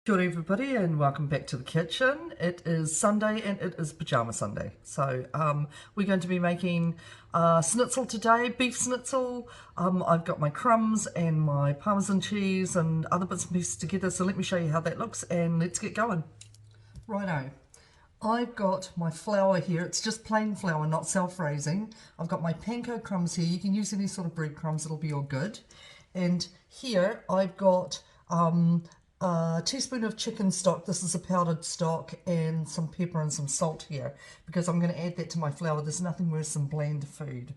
Kia ora everybody and welcome back to the kitchen. It is Sunday and it is Pajama Sunday. So we're going to be making schnitzel today, beef schnitzel. I've got my crumbs and my Parmesan cheese and other bits and pieces together. So let me show you how that looks and let's get going. Righto. I've got my flour here. It's just plain flour, not self-raising. I've got my panko crumbs here. You can use any sort of breadcrumbs, it'll be all good. And here I've got a teaspoon of chicken stock. This is a powdered stock, and some pepper and some salt here because I'm going to add that to my flour. There's nothing worse than bland food.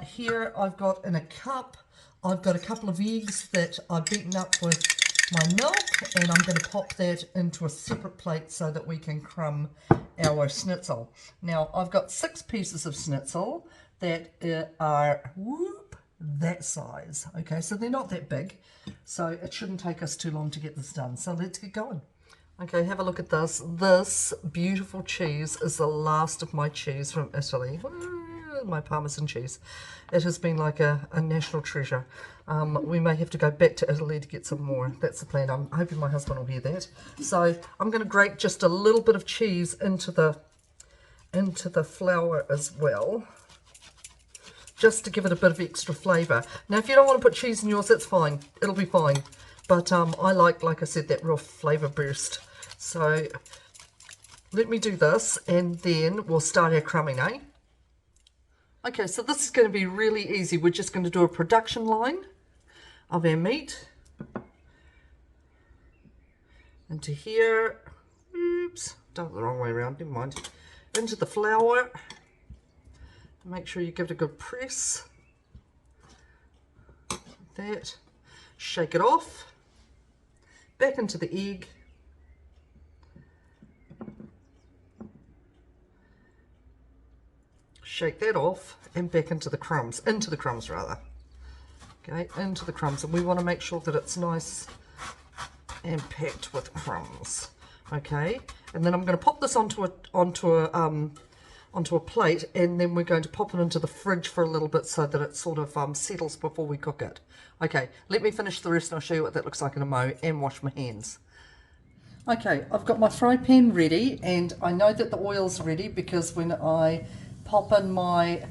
Here I've got in a cup, I've got a couple of eggs that I've beaten up with my milk, and I'm going to pop that into a separate plate so that we can crumb our schnitzel. Now I've got 6 pieces of schnitzel that are that size. Okay, so they're not that big, so it shouldn't take us too long to get this done. So let's get going. Okay, have a look at this. This beautiful cheese is the last of my cheese from Italy. My Parmesan cheese. It has been like a national treasure. We may have to go back to Italy to get some more. That's the plan. I'm hoping my husband will hear that. So I'm going to grate just a little bit of cheese into the flour as well, just to give it a bit of extra flavour. Now if you don't want to put cheese in yours, that's fine, it'll be fine, but I like I said, that real flavour burst. So let me do this and then we'll start our crumbing, eh? Okay, so this is going to be really easy. We're just going to do a production line of our meat into here. Oops, done it the wrong way around, never mind. Into the flour. Make sure you give it a good press. Like that. Shake it off. Back into the egg. Shake that off and back into the crumbs. Into the crumbs rather. Okay, into the crumbs. And we want to make sure that it's nice and packed with crumbs. Okay, and then I'm going to pop this onto a plate, and then we're going to pop it into the fridge for a little bit so that it sort of settles before we cook it. Okay, let me finish the rest and I'll show you what that looks like in a mo, and wash my hands. Okay, I've got my fry pan ready, and I know that the oil's ready because when I pop in my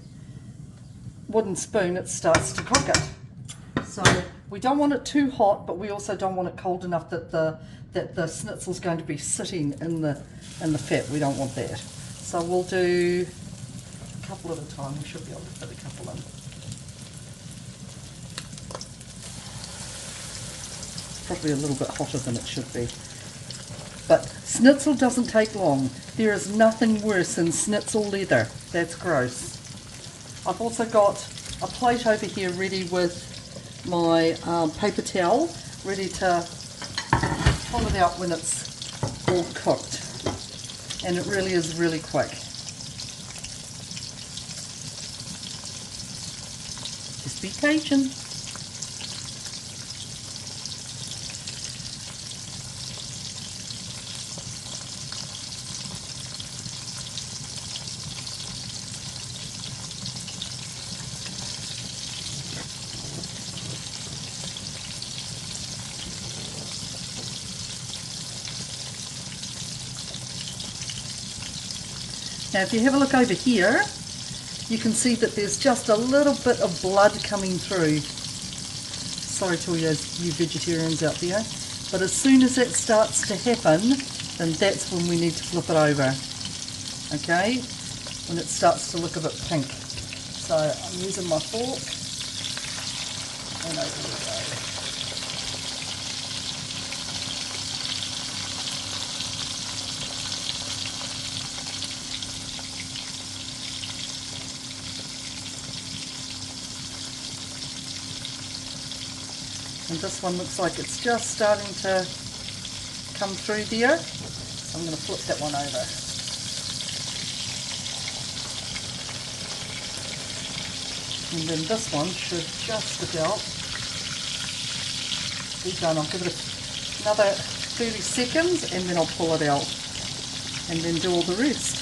wooden spoon it starts to cook it. So we don't want it too hot, but we also don't want it cold enough that the schnitzel's going to be sitting in the fat. We don't want that. So we'll do a couple at a time. We should be able to fit a couple in. Probably a little bit hotter than it should be. But schnitzel doesn't take long. There is nothing worse than schnitzel leather. That's gross. I've also got a plate over here ready with my paper towel, ready to pull it out when it's all cooked. And it really is really quick. Just be patient. Now if you have a look over here, you can see that there's just a little bit of blood coming through. Sorry to you vegetarians out there, but as soon as that starts to happen, then that's when we need to flip it over. Okay, when it starts to look a bit pink. So I'm using my fork, and over we go. And this one looks like it's just starting to come through there. So I'm going to flip that one over. And then this one should just about be done. I'll give it another 30 seconds and then I'll pull it out and then do all the rest.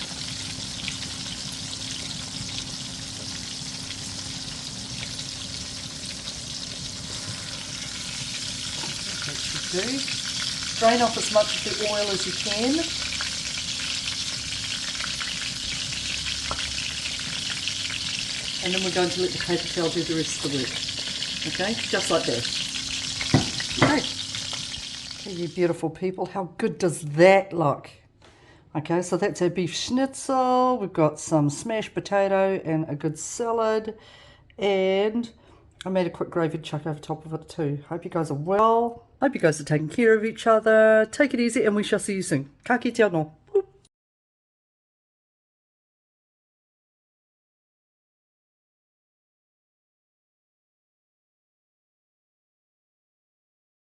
do. Drain off as much of the oil as you can. And then we're going to let the paper towel do the rest of the work. Okay, just like that. Okay. Okay, you beautiful people, how good does that look? Okay, so that's our beef schnitzel. We've got some smashed potato and a good salad. And I made a quick gravy to chuck over top of it too. Hope you guys are well. Hope you guys are taking care of each other. Take it easy and we shall see you soon. Ka kite anō.